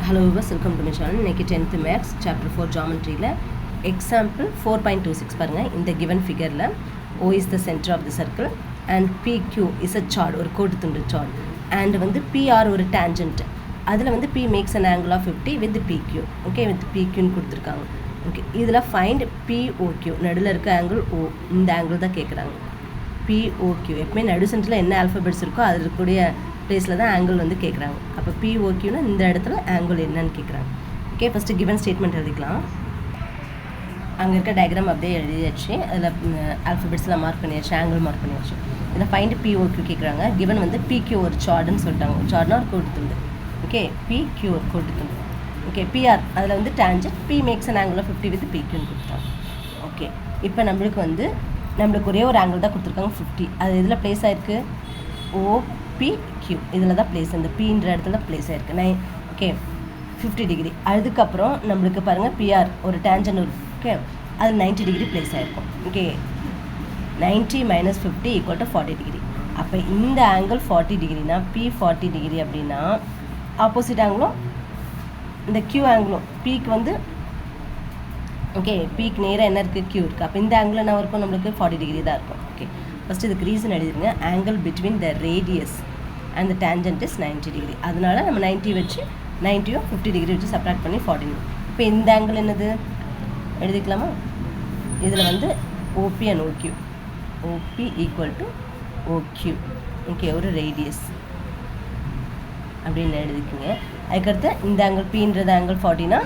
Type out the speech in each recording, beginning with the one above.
Hello viewers, welcome to my channel. இன்னைக்கு 10th Maths Chapter 4 Geometryல Example 4.26 பாருங்க. இந்த given figureல O is the center of the circle and PQ is a chord, ஒரு கோட்டு துண்டு chord, and வந்து PR ஒரு tangent. அதில் வந்து P makes an angle of 50 with PQ. Okay, with PQ ன்னு கொடுத்துருக்காங்க. ஓகே, இதில் find POQ, நடுவில் இருக்க ஆங்கிள் O, இந்த ஆங்கிள் தான் கேட்குறாங்க. POQ எப்பவுமே நடு சென்டரில் என்ன ஆல்ஃபபெட்ஸ் இருக்கோ அதில் இருக்கக்கூடிய பிளேஸில் தான் ஆங்கிள் வந்து கேட்குறாங்க. அப்போ POQனா இந்த இடத்துல ஆங்கிள் என்னன்னு கேட்குறாங்க. ஓகே, ஃபஸ்ட்டு கிவன் ஸ்டேட்மெண்ட் எழுதிக்கலாம். அங்கே இருக்க டயக்ராம் அப்படியே எழுதியாச்சு, அதில் ஆல்ஃபபெட்ஸ்லாம் மார்க் பண்ணியாச்சு, ஆங்கிள் மார்க் பண்ணியாச்சு. இதில் ஃபைண்ட் POQ கேட்குறாங்க. கிவன் வந்து PQ ஒரு சார்டுன்னு சொல்லிட்டாங்க. சார்ட்னா ஒரு கோட்டு துண்டு. ஓகே, PQ ஒரு கோட்டு துண்டு. ஓகே, PR அதில் வந்து tangent, P makes an angle of 50 with PQன்னு கொடுத்துட்டாங்க. ஓகே, இப்போ நம்மளுக்கு ஒரே ஒரு ஆங்கிள் தான் கொடுத்துருக்காங்க 50. அது இதில் ப்ளேஸ் ஆகிருக்கு OPQ, இதில் தான் ப்ளேஸ், இந்த Pன்ற இடத்துல ப்ளேஸ் ஆகிருக்கு. Okay, 50 degree. அதுக்கப்புறம் நம்மளுக்கு பாருங்கள் PR ஒரு டேஞ்சன்ட் ஓகே, அது 90 டிகிரி ப்ளேஸ் ஆகிருக்கும். Okay, 90 - 50 = 40 degree. அப்போ இந்த ஆங்கிள் 40 டிகிரினா P 40 டிகிரி அப்படின்னா ஆப்போசிட் ஆங்கிளும் இந்த Q ஆங்கிளும் Pக்கு வந்து ஓகே, Pக்கு நேராக என்ன இருக்குது, Q இருக்குது. அப்போ இந்த ஆங்கிள் என்ன இருக்கும், நம்மளுக்கு 40 டிகிரி தான் இருக்கும். ஓகே, ஃபஸ்ட்டு இதுக்கு ரீசன் எழுதிருங்க. Angle between the radius and the tangent is 90 degree. அதனால நம்ம 90 வச்சு 90யும் 50 டிகிரி வச்சு சப்ராக்ட் பண்ணி 40. இப்போ இந்த ஆங்கிள் என்னது எழுதிக்கலாமா? இதில் வந்து OP and OQ. OP = OQ. Okay, ஒரு ரேடியஸ் அப்படின்னு எழுதிக்குங்க. அதுக்கடுத்து இந்த ஆங்கிள் Pன்றது ஆங்கிள் 40னா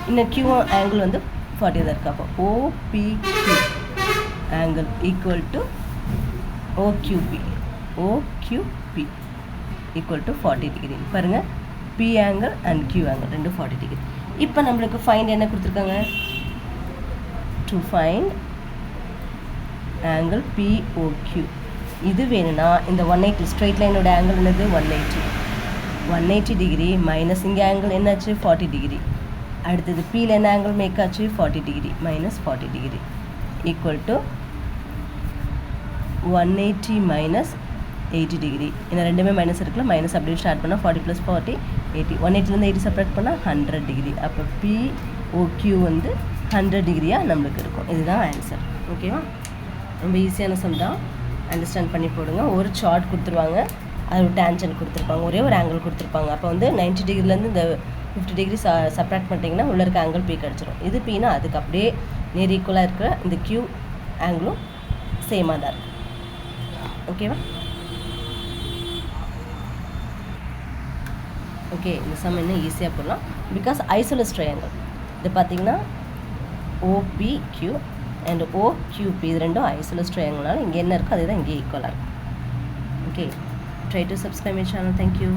இன்னும் Q ஆங்கிள் வந்து 40 தான் இருக்குது. அப்போ OPQ angle = OQP. OQP = 40 degree. பாருங்கள், P angle and Q angle ரெண்டும் 40 டிகிரி. இப்போ நம்மளுக்கு ஃபைண்ட் என்ன கொடுத்துருக்காங்க, டு ஃபைண்ட் ஆங்கிள் POQ. இது வேணும்னா இந்த 180 ஸ்ட்ரெயிட் லைனோட ஆங்கிள் என்னது 180 டிகிரி மைனஸ் இங்கே ஆங்கிள் என்னாச்சு 40 டிகிரி. அடுத்தது Pயில் என்ன ஆங்கிள் மேக் ஆச்சு 40 டிகிரி மைனஸ் 40 டிகிரி = 180 - 80 டிகிரி. ஏன்னா ரெண்டுமே மைனஸ் இருக்குல்ல, மைனஸ் அப்படியே ஸ்டார்ட் பண்ணால் 40 + 40 80. 180லேருந்து 80 செப்பரேட் பண்ணால் 100 டிகிரி. அப்போ POQ வந்து 100 டிகிரியாக நம்மளுக்கு இருக்கும். இதுதான் ஆன்சர். ஓகேவா? ரொம்ப ஈஸியான சம் தான், அண்டர்ஸ்டாண்ட் பண்ணி போடுங்க. ஒரு சார்ட் கொடுத்துருவாங்க, அது ஒரு டேஞ்சன்ட் கொடுத்துருப்பாங்க, ஒரே ஒரு ஆங்கிள் கொடுத்துருப்பாங்க. அப்போ வந்து 90 டிகிரிலேருந்து இந்த 50 டிகிரி சப்ராக்ட் பண்ணிட்டீங்கன்னா உள்ள இருக்க ஆங்கிள் P கிடச்சிரும். இது Pனா அதுக்கு அப்படியே நேர் ஈக்குவலாக இருக்கிற இந்த Q ஆங்கிளும் சேமாக தான் இருக்குது. ஓகேவா? ஓகே, இந்த சம் இன்னும் ஈஸியாக போடலாம். பிகாஸ் ஐசோலஸ் ட்ரையாங்கிள் இது பார்த்தீங்கன்னா OPQ அண்ட் OQP இது ரெண்டும் ஐசோலஸ் ட்ரையாங்கிள்னால இங்கே என்ன இருக்கோ அதே தான் இங்கே ஈக்குவலாக இருக்கும். Okay, try to subscribe my channel. Thank you.